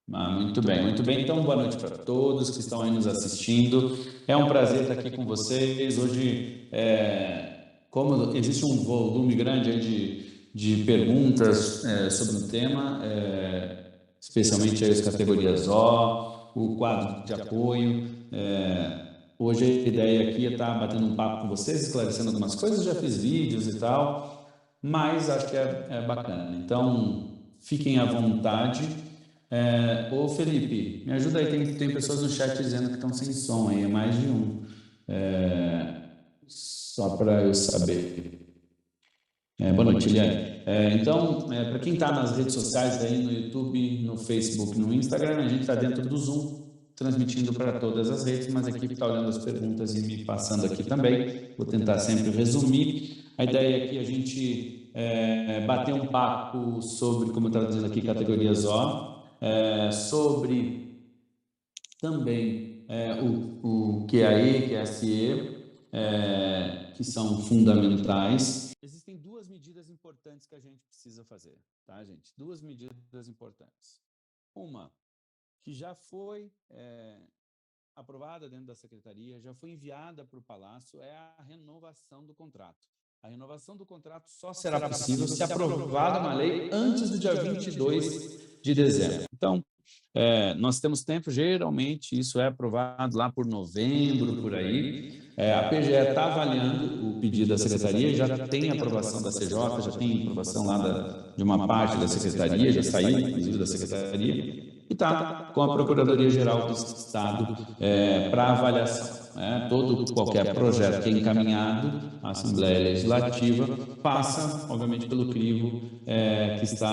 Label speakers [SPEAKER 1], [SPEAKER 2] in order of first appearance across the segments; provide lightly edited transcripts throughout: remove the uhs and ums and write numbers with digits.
[SPEAKER 1] Muito bem, muito bem. Então, boa noite para todos que estão aí nos assistindo. É um prazer estar aqui com vocês. Hoje, como existe um volume grande aí de perguntas sobre o tema, especialmente aí as categorias O, o quadro de apoio. Hoje a ideia aqui é estar batendo um papo com vocês, esclarecendo algumas coisas. Já fiz vídeos e tal, mas acho que é bacana. Então, fiquem à vontade. Ô Felipe, me ajuda aí, tem pessoas no chat dizendo que estão sem som aí, é mais de um. Só para eu saber. Boa noite, Liane. Então, para quem está nas redes sociais aí, no YouTube, no Facebook, no Instagram, a gente está dentro do Zoom, transmitindo para todas as redes, mas a equipe está olhando as perguntas e me passando aqui também. Vou tentar sempre resumir. A ideia é que a gente bater um papo sobre, como eu estava dizendo aqui, categorias O, sobre também o QAE, QSE, que são fundamentais. Existem duas medidas importantes que a gente precisa fazer, tá, gente? Duas medidas importantes. Uma, que já foi aprovada dentro da secretaria, já foi enviada para o Palácio, é a renovação do contrato. A renovação do contrato só será possível se aprovada uma lei antes do dia 22 de dezembro. Então, nós temos tempo, geralmente isso é aprovado lá por novembro, por aí. A PGE está avaliando o pedido da Secretaria, já tem aprovação da CJ, já tem aprovação lá de uma parte da Secretaria, já saiu, inclusive, da Secretaria, e está com a Procuradoria-Geral do Estado para avaliação. Qualquer projeto que é encaminhado à Assembleia Legislativa passa, obviamente, pelo crivo que está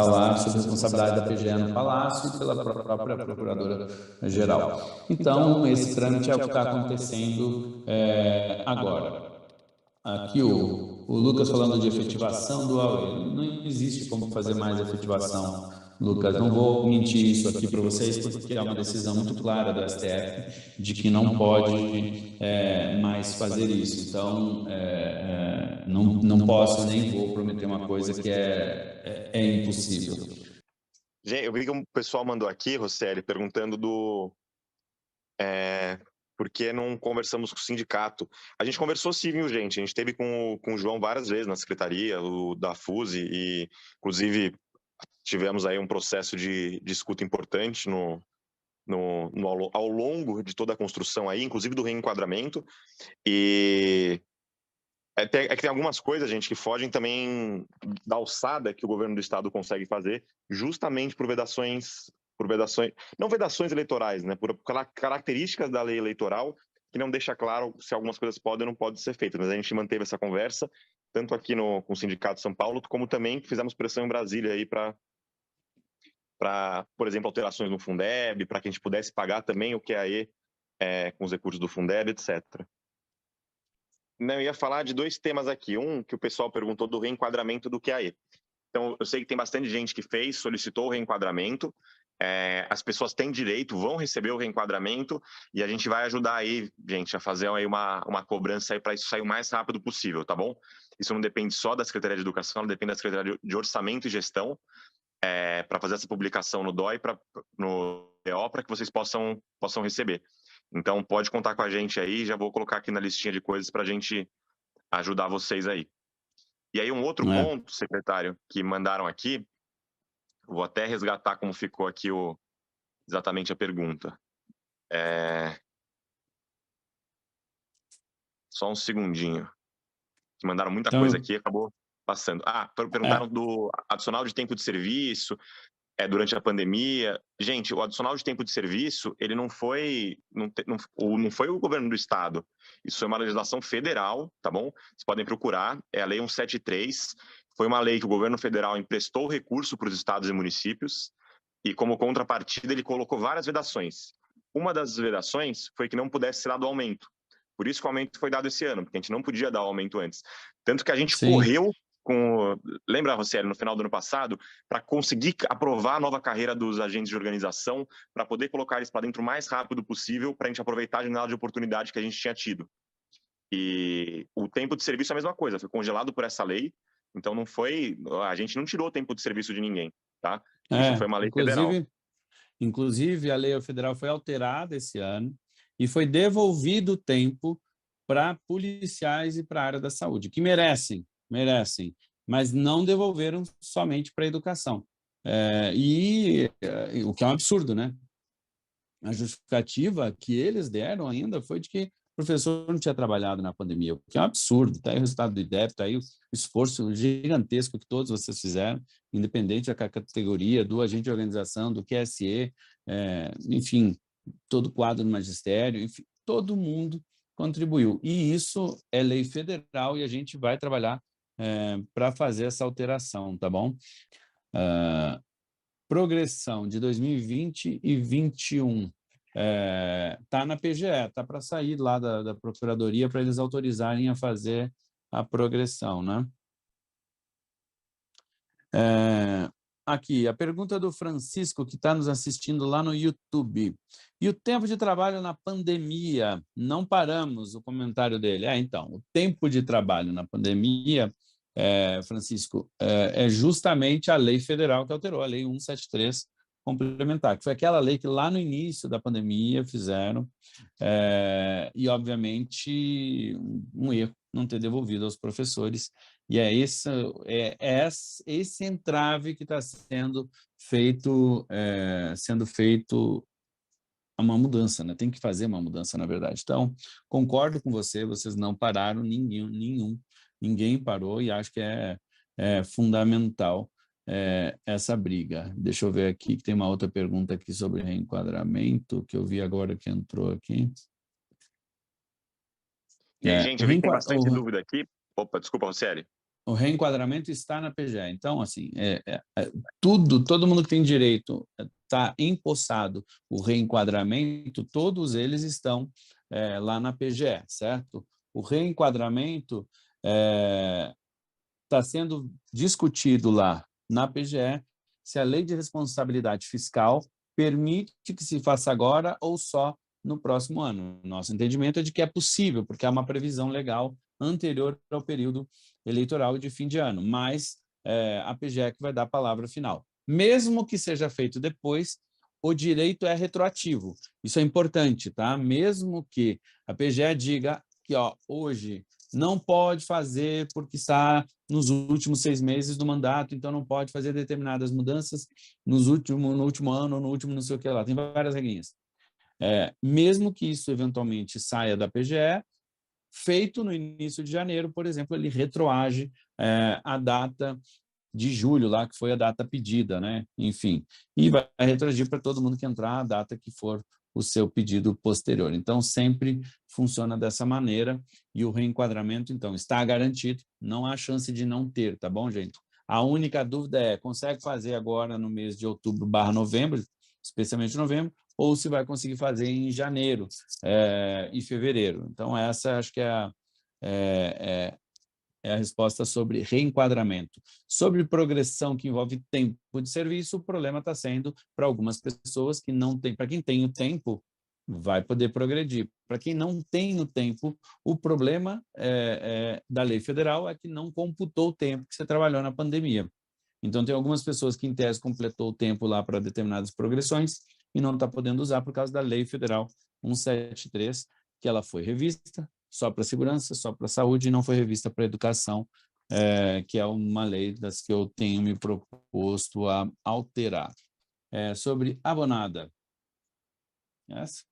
[SPEAKER 1] lá sob responsabilidade da PGE no Palácio e pela própria Procuradora-Geral. Então, esse trâmite é o que está acontecendo agora. Aqui o Lucas falando de efetivação do Huawei. Não existe como fazer mais efetivação, Lucas. Não vou mentir isso aqui para vocês, porque é uma decisão muito clara do STF de que não pode mais fazer isso. Então, não posso nem vou prometer uma coisa que é impossível.
[SPEAKER 2] Gente, eu vi que o pessoal mandou aqui, Rosselli, perguntando por que não conversamos com o sindicato. A gente conversou sim, viu, gente? A gente esteve com o João várias vezes na secretaria, o da FUSE, e inclusive tivemos aí um processo de escuta importante ao longo de toda a construção aí, inclusive do reenquadramento. E que tem algumas coisas, gente, que fogem também da alçada que o governo do estado consegue fazer, justamente por vedações, não vedações eleitorais, né, por características da lei eleitoral que não deixa claro se algumas coisas podem ou não podem ser feitas. Mas a gente manteve essa conversa, tanto aqui com o Sindicato de São Paulo, como também fizemos pressão em Brasília aí para, por exemplo, alterações no Fundeb, para que a gente pudesse pagar também o QAE com os recursos do Fundeb, etc. Não, eu ia falar de dois temas aqui. Um, que o pessoal perguntou do reenquadramento do QAE. Então, eu sei que tem bastante gente que solicitou o reenquadramento. As pessoas têm direito, vão receber o reenquadramento e a gente vai ajudar aí, gente, a fazer aí uma cobrança aí para isso sair o mais rápido possível, tá bom? Isso não depende só da Secretaria de Educação, depende da Secretaria de Orçamento e Gestão, para fazer essa publicação no DOI, no DO, para que vocês possam receber. Então, pode contar com a gente aí, já vou colocar aqui na listinha de coisas para a gente ajudar vocês aí. E aí, um outro ponto, secretário, que mandaram aqui, vou até resgatar como ficou aqui exatamente a pergunta. Só um segundinho. Que mandaram muita coisa aqui, acabou passando. Perguntaram do adicional de tempo de serviço, durante a pandemia. Gente, o adicional de tempo de serviço, ele não foi o governo do estado. Isso é uma legislação federal, tá bom? Vocês podem procurar, é a Lei 173. Foi uma lei que o governo federal emprestou recurso para os estados e municípios e, como contrapartida, ele colocou várias vedações. Uma das vedações foi que não pudesse ser dado aumento. Por isso que o aumento foi dado esse ano, porque a gente não podia dar o aumento antes. Tanto que a gente correu lembra, Rosselli, no final do ano passado, para conseguir aprovar a nova carreira dos agentes de organização, para poder colocar eles para dentro o mais rápido possível, para a gente aproveitar a janela de oportunidade que a gente tinha tido. E o tempo de serviço é a mesma coisa, foi congelado por essa lei, então a gente não tirou o tempo de serviço de ninguém, tá? Isso foi uma lei federal.
[SPEAKER 1] Inclusive, a lei federal foi alterada esse ano e foi devolvido tempo para policiais e para a área da saúde, que merecem, mas não devolveram somente para a educação. O que é um absurdo, né? A justificativa que eles deram ainda foi de que o professor não tinha trabalhado na pandemia, o que é um absurdo. Está aí o resultado do IDEB, está aí o esforço gigantesco que todos vocês fizeram, independente da categoria, do agente de organização, do QSE, enfim, todo o quadro do magistério, enfim, todo mundo contribuiu. E isso é lei federal e a gente vai trabalhar para fazer essa alteração, tá bom? Progressão de 2020 e 2021 está na PGE, está para sair lá da Procuradoria para eles autorizarem a fazer a progressão, né? Aqui, a pergunta do Francisco, que está nos assistindo lá no YouTube. E o tempo de trabalho na pandemia? Não paramos, o comentário dele. Então, o tempo de trabalho na pandemia, Francisco, é justamente a lei federal que alterou, a lei 173 complementar, que foi aquela lei que lá no início da pandemia fizeram, e, obviamente, um erro não ter devolvido aos professores. E é esse entrave que está sendo feito uma mudança, né? Tem que fazer uma mudança, na verdade. Então, concordo com você, vocês não pararam, ninguém parou, e acho que é fundamental essa briga. Deixa eu ver aqui, que tem uma outra pergunta aqui sobre reenquadramento, que eu vi agora que entrou aqui.
[SPEAKER 2] E aí, gente, eu vi que tem bastante dúvida aqui. Opa, desculpa, Roseli.
[SPEAKER 1] O reenquadramento está na PGE. Então, assim, todo mundo que tem direito está empossado o reenquadramento, todos eles estão lá na PGE, certo? O reenquadramento está sendo discutido lá na PGE se a lei de responsabilidade fiscal permite que se faça agora ou só no próximo ano. Nosso entendimento é de que é possível, porque há uma previsão legal anterior ao período eleitoral de fim de ano, mas a PGE que vai dar a palavra final. Mesmo que seja feito depois, o direito é retroativo. Isso é importante, tá? Mesmo que a PGE diga que hoje não pode fazer porque está nos últimos 6 meses do mandato, então não pode fazer determinadas mudanças no último ano, no último não sei o que lá. Tem várias regrinhas. Mesmo que isso eventualmente saia da PGE, feito no início de janeiro, por exemplo, ele retroage a data de julho, lá que foi a data pedida, né? Enfim, e vai retroagir para todo mundo que entrar a data que for o seu pedido posterior. Então, sempre funciona dessa maneira e o reenquadramento, então, está garantido, não há chance de não ter, tá bom, gente? A única dúvida consegue fazer agora no mês de outubro/novembro, especialmente novembro, ou se vai conseguir fazer em janeiro e fevereiro. Então, essa acho que é a resposta sobre reenquadramento. Sobre progressão que envolve tempo de serviço, o problema está sendo para algumas pessoas que não têm. Para quem tem o tempo, vai poder progredir. Para quem não tem o tempo, o problema da lei federal é que não computou o tempo que você trabalhou na pandemia. Então, tem algumas pessoas que, em tese, completou o tempo lá para determinadas progressões e não está podendo usar por causa da lei federal 173, que ela foi revista só para segurança, só para saúde, e não foi revista para educação, que é uma lei das que eu tenho me proposto a alterar. Sobre abonada. Essa?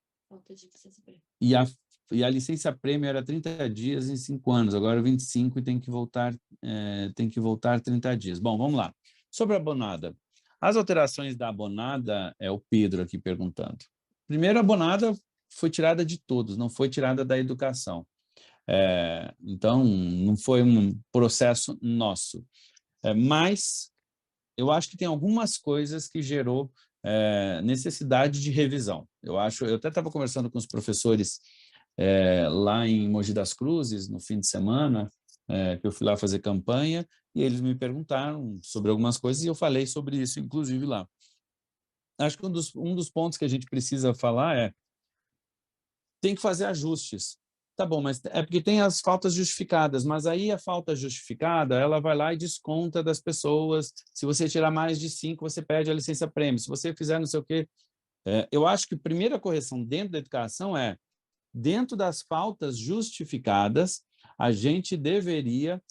[SPEAKER 1] E a licença-prêmio era 30 dias em 5 anos, agora 25 e tem que voltar 30 dias. Bom, vamos lá. Sobre a abonada. As alterações da abonada, o Pedro aqui perguntando. Primeiro, a abonada foi tirada de todos, não foi tirada da educação. Então, não foi um processo nosso. Mas eu acho que tem algumas coisas que gerou necessidade de revisão. Eu até estava conversando com os professores lá em Mogi das Cruzes, no fim de semana, que eu fui lá fazer campanha, e eles me perguntaram sobre algumas coisas, e eu falei sobre isso, inclusive, lá. Acho que um dos pontos que a gente precisa falar tem que fazer ajustes Tá bom, mas é porque tem as faltas justificadas, mas aí a falta justificada, ela vai lá e desconta das pessoas. Se você tirar mais de 5, você perde a licença-prêmio. Se você fizer não sei o quê... eu acho que a primeira correção dentro da educação é, dentro das faltas justificadas, a gente deveria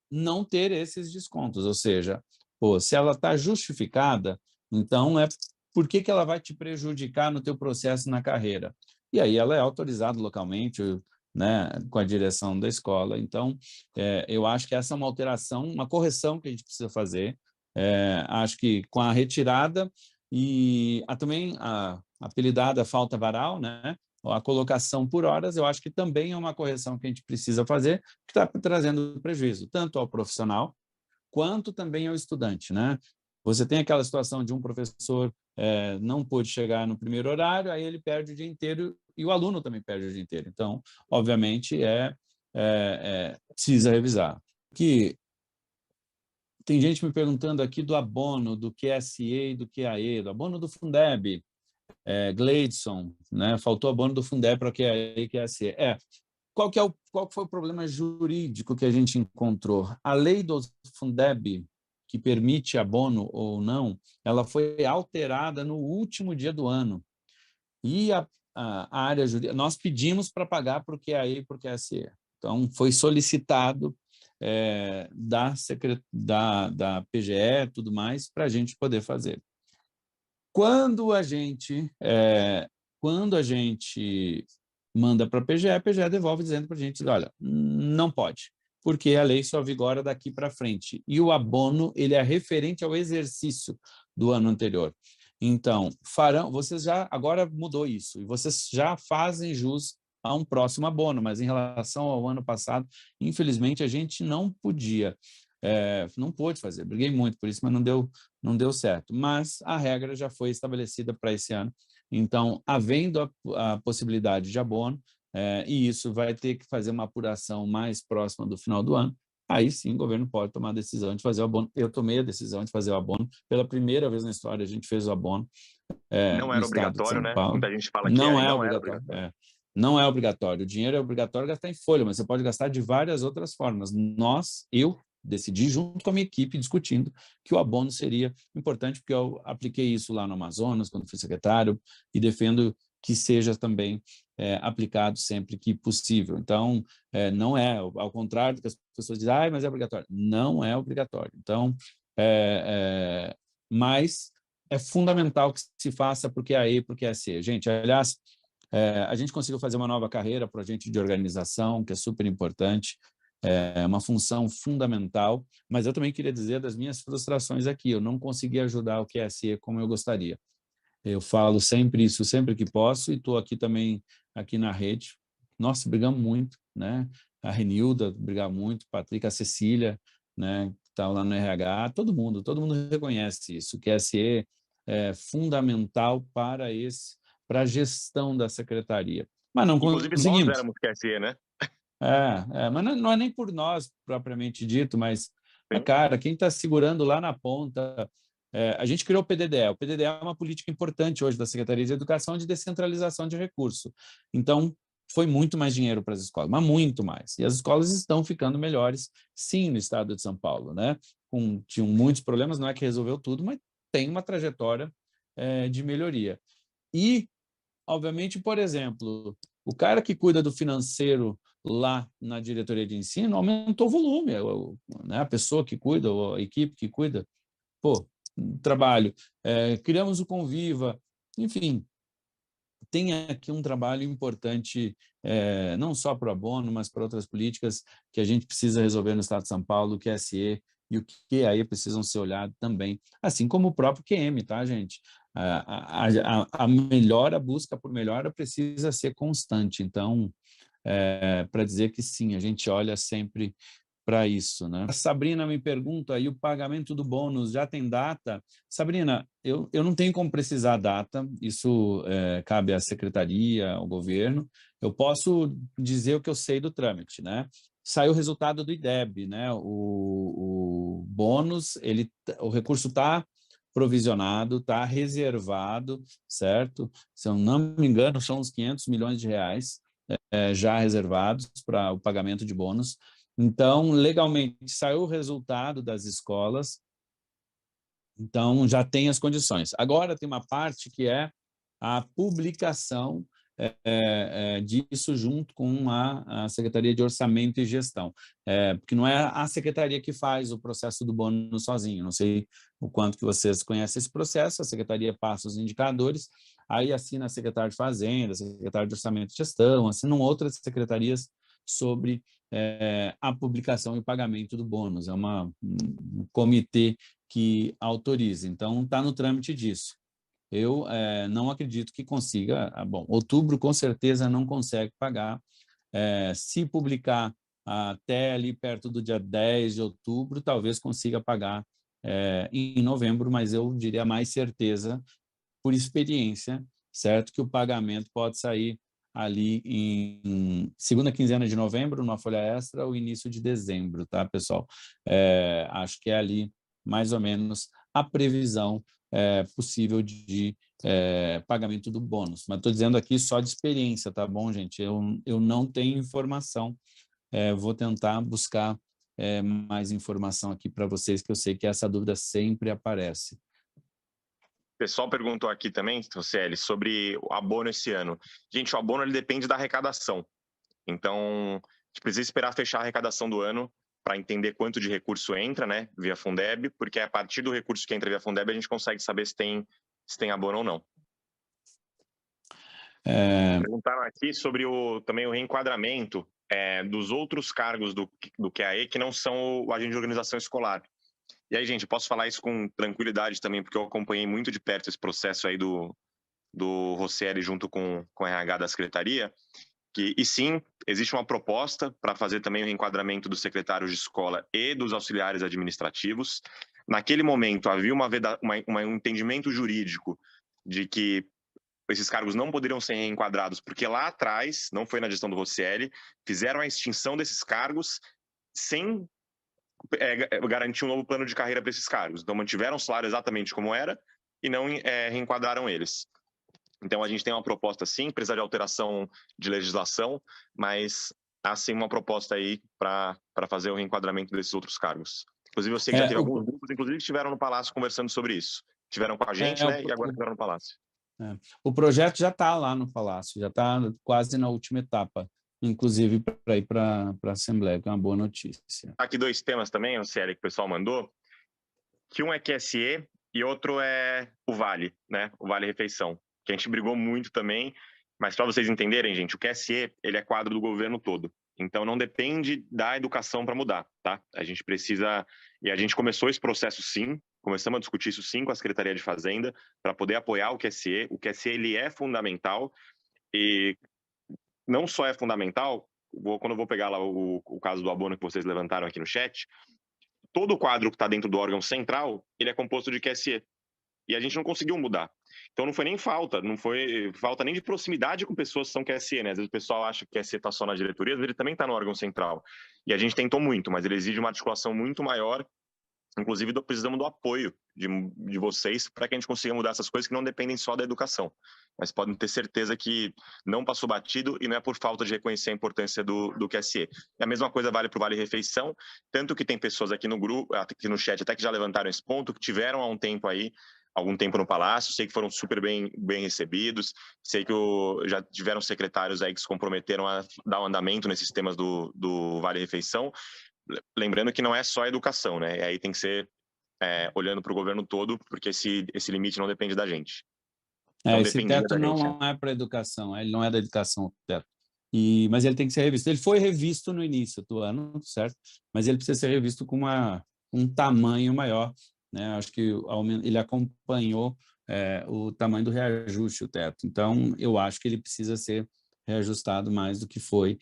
[SPEAKER 1] não ter esses descontos. Ou seja, pô, se ela está justificada, então por que ela vai te prejudicar no teu processo na carreira? E aí ela é autorizada localmente, né, com a direção da escola. Então, eu acho que essa é uma alteração, uma correção que a gente precisa fazer. Acho que com a retirada e também a apelidada falta varal, né, a colocação por horas, eu acho que também é uma correção que a gente precisa fazer, que está trazendo prejuízo, tanto ao profissional, quanto também ao estudante, né? Você tem aquela situação de um professor não pôde chegar no primeiro horário, aí ele perde o dia inteiro e o aluno também perde o dia inteiro. Então, obviamente, precisa revisar. Que tem gente me perguntando aqui do abono, do QSE e do QAE, do abono do Fundeb, Gleidson, né? Faltou abono do Fundeb para QAE e QSE. Qual foi o problema jurídico que a gente encontrou? A lei do Fundeb, que permite abono ou não, ela foi alterada no último dia do ano. E a área jurídica, nós pedimos para pagar para o QAE e para o QSE. Então, foi solicitado da PGE e tudo mais para a gente poder fazer. Quando a gente manda para a PGE devolve dizendo para a gente, olha, não pode, porque a lei só vigora daqui para frente. E o abono ele é referente ao exercício do ano anterior. Então, vocês já, agora mudou isso, e vocês já fazem jus a um próximo abono, mas em relação ao ano passado, infelizmente, a gente não podia, não pôde fazer. Briguei muito por isso, mas não deu certo. Mas a regra já foi estabelecida para esse ano. Então, havendo a possibilidade de abono, e isso vai ter que fazer uma apuração mais próxima do final do ano, aí sim o governo pode tomar a decisão de fazer o abono. Eu tomei a decisão de fazer o abono. Pela primeira vez na história, a gente fez o abono
[SPEAKER 2] Não
[SPEAKER 1] no
[SPEAKER 2] era
[SPEAKER 1] estado de
[SPEAKER 2] obrigatório,
[SPEAKER 1] São
[SPEAKER 2] né?
[SPEAKER 1] Paulo.
[SPEAKER 2] Muita gente fala que
[SPEAKER 1] Não
[SPEAKER 2] e
[SPEAKER 1] é
[SPEAKER 2] não era
[SPEAKER 1] obrigatório.
[SPEAKER 2] obrigatório.
[SPEAKER 1] Não é obrigatório. O dinheiro é obrigatório gastar em folha, mas você pode gastar de várias outras formas. Eu decidi, junto com a minha equipe, discutindo que o abono seria importante, porque eu apliquei isso lá no Amazonas, quando fui secretário, e defendo que seja também aplicado sempre que possível. Então, não é, ao contrário do que as pessoas dizem, mas é obrigatório. Não é obrigatório. Então, mas é fundamental que se faça porque é a E, porque é a C. Gente, aliás, a gente conseguiu fazer uma nova carreira para a gente de organização, que é super importante, é uma função fundamental, mas eu também queria dizer das minhas frustrações aqui, eu não consegui ajudar o QSE como eu gostaria. Eu falo sempre isso, sempre que posso, e estou aqui também, aqui na rede. Nossa, brigamos muito, né? A Renilda brigava muito, Patrick, a Cecília, né? Que está lá no RH, todo mundo reconhece isso. O QSE é fundamental para a gestão da secretaria. Mas não
[SPEAKER 2] Inclusive, nós
[SPEAKER 1] conseguimos.
[SPEAKER 2] éramos QSE, né?
[SPEAKER 1] Mas não é nem por nós, propriamente dito, mas,
[SPEAKER 2] Sim.
[SPEAKER 1] cara, quem está segurando lá na ponta... a gente criou o PDDE. O PDDE é uma política importante hoje da Secretaria de Educação de descentralização de recurso. Então, foi muito mais dinheiro para as escolas, mas muito mais. E as escolas estão ficando melhores, sim, no estado de São Paulo, né? Tinham muitos problemas, não é que resolveu tudo, mas tem uma trajetória de melhoria. E, obviamente, por exemplo, o cara que cuida do financeiro lá na diretoria de ensino aumentou o volume, né? A pessoa que cuida, a equipe que cuida, pô, trabalho, criamos o Conviva, enfim, tem aqui um trabalho importante, não só para o abono, mas para outras políticas que a gente precisa resolver no Estado de São Paulo, o QSE e o QAE precisam ser olhados também, assim como o próprio QM, tá, gente? A melhora, a busca por melhora precisa ser constante, então, para dizer que sim, a gente olha sempre para isso, né? A Sabrina me pergunta, e o pagamento do bônus já tem data? Sabrina, eu não tenho como precisar a data, isso cabe à secretaria, ao governo. Eu posso dizer o que eu sei do trâmite, né? Saiu o resultado do IDEB, né? O bônus, o recurso está provisionado, está reservado, certo? Se eu não me engano, são uns 500 milhões de reais. já reservados para o pagamento de bônus. Então, legalmente, saiu o resultado das escolas, então já tem as condições. Agora tem uma parte que é a publicação disso junto com a Secretaria de Orçamento e Gestão, porque não é a secretaria que faz o processo do bônus sozinho. Não sei o quanto que vocês conhecem esse processo, a secretaria passa os indicadores, aí assina a secretária de Fazenda, a secretária de Orçamento e Gestão, assinam outras secretarias sobre a publicação e o pagamento do bônus. É um comitê que autoriza. Então, está no trâmite disso. Eu não acredito que consiga. Bom, outubro com certeza não consegue pagar. Se publicar até ali perto do dia 10 de outubro, talvez consiga pagar em novembro, mas eu diria mais certeza, por experiência, certo, que o pagamento pode sair ali em segunda quinzena de novembro, numa folha extra, ou início de dezembro, tá, pessoal? Acho que é ali, mais ou menos, a previsão possível de pagamento do bônus. Mas estou dizendo aqui só de experiência, tá bom, gente? Eu não tenho informação, vou tentar buscar mais informação aqui para vocês, que eu sei que essa dúvida sempre aparece.
[SPEAKER 2] O pessoal perguntou aqui também, Rocieli, sobre o abono esse ano. Gente, o abono ele depende da arrecadação. Então, a gente precisa esperar fechar a arrecadação do ano para entender quanto de recurso entra, né, via Fundeb, porque a partir do recurso que entra via Fundeb a gente consegue saber se tem abono ou não. Perguntaram aqui sobre também o reenquadramento dos outros cargos do QAE que não são o agente de organização escolar. E aí, gente, posso falar isso com tranquilidade também, porque eu acompanhei muito de perto esse processo aí do Rocieli junto com o RH da Secretaria, e sim, existe uma proposta para fazer também o reenquadramento dos secretários de escola e dos auxiliares administrativos. Naquele momento, havia um entendimento jurídico de que esses cargos não poderiam ser reenquadrados, porque lá atrás, não foi na gestão do Rocieli, fizeram a extinção desses cargos sem garantir um novo plano de carreira para esses cargos. Então, mantiveram o salário exatamente como era e não reenquadraram eles. Então, a gente tem uma proposta, sim, precisa de alteração de legislação, mas há, sim, uma proposta aí para fazer o reenquadramento desses outros cargos. Inclusive, eu sei que já teve alguns grupos, inclusive, que estiveram no Palácio conversando sobre isso. Estiveram com a gente, né, e agora estiveram no Palácio.
[SPEAKER 1] O projeto já está lá no Palácio, já está quase na última etapa, inclusive para ir para a Assembleia, que é uma boa notícia.
[SPEAKER 2] Aqui 2 temas também, o CL, que o pessoal mandou, que um é QSE e outro é o Vale, né, o Vale Refeição, que a gente brigou muito também, mas para vocês entenderem, gente, o QSE, ele é quadro do governo todo, então não depende da educação para mudar, tá? A gente precisa, e a gente começou esse processo sim, começamos a discutir isso sim com a Secretaria de Fazenda, para poder apoiar o QSE ele é fundamental, e não só é fundamental, quando eu vou pegar lá o caso do abono que vocês levantaram aqui no chat, todo o quadro que está dentro do órgão central, ele é composto de QSE. E a gente não conseguiu mudar. Então não foi nem falta, não foi falta nem de proximidade com pessoas que são QSE, né? Às vezes o pessoal acha que QSE está só na diretoria, mas ele também está no órgão central. E a gente tentou muito, mas ele exige uma articulação muito maior. Inclusive, precisamos do apoio de vocês para que a gente consiga mudar essas coisas que não dependem só da educação. Mas podem ter certeza que não passou batido e não é por falta de reconhecer a importância do QSE. E a mesma coisa vale para o Vale Refeição, tanto que tem pessoas aqui no grupo, aqui no chat, até que já levantaram esse ponto, que tiveram há um tempo aí, algum tempo no Palácio, sei que foram super bem recebidos, sei que já tiveram secretários aí que se comprometeram a dar um andamento nesses temas do Vale Refeição. Lembrando que não é só a educação, né? E aí tem que ser olhando para o governo todo, porque esse limite não depende da gente.
[SPEAKER 1] Não esse teto não é para a educação, ele não é da educação, o teto. Mas ele tem que ser revisto. Ele foi revisto no início do ano, certo? Mas ele precisa ser revisto com um tamanho maior, né? Acho que ele acompanhou o tamanho do reajuste, o teto. Então, eu acho que ele precisa ser reajustado mais do que foi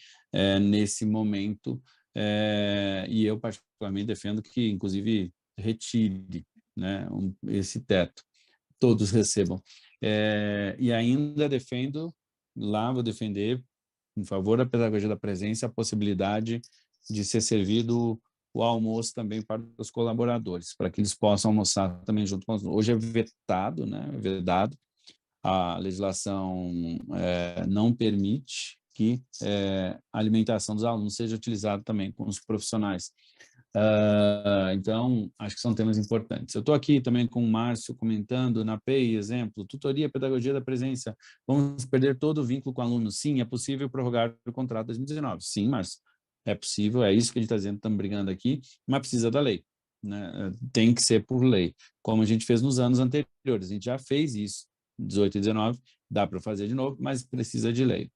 [SPEAKER 1] nesse momento. E eu, particularmente, defendo que, inclusive, retire, né, esse teto, todos recebam. E ainda defendo, vou defender, em favor da pedagogia da presença, a possibilidade de ser servido o almoço também para os colaboradores, para que eles possam almoçar também junto com os... Hoje é vetado, né, vedado, a legislação não permite que a alimentação dos alunos seja utilizada também com os profissionais. Então, acho que são temas importantes. Eu estou aqui também com o Márcio comentando na PEI, exemplo, tutoria, pedagogia da presença, vamos perder todo o vínculo com o aluno? Sim, é possível prorrogar o contrato de 2019. Sim, Márcio, é possível, é isso que a gente está dizendo, estamos brigando aqui, mas precisa da lei, né? Tem que ser por lei, como a gente fez nos anos anteriores, a gente já fez isso, 18 e 19, dá para fazer de novo, mas precisa de lei.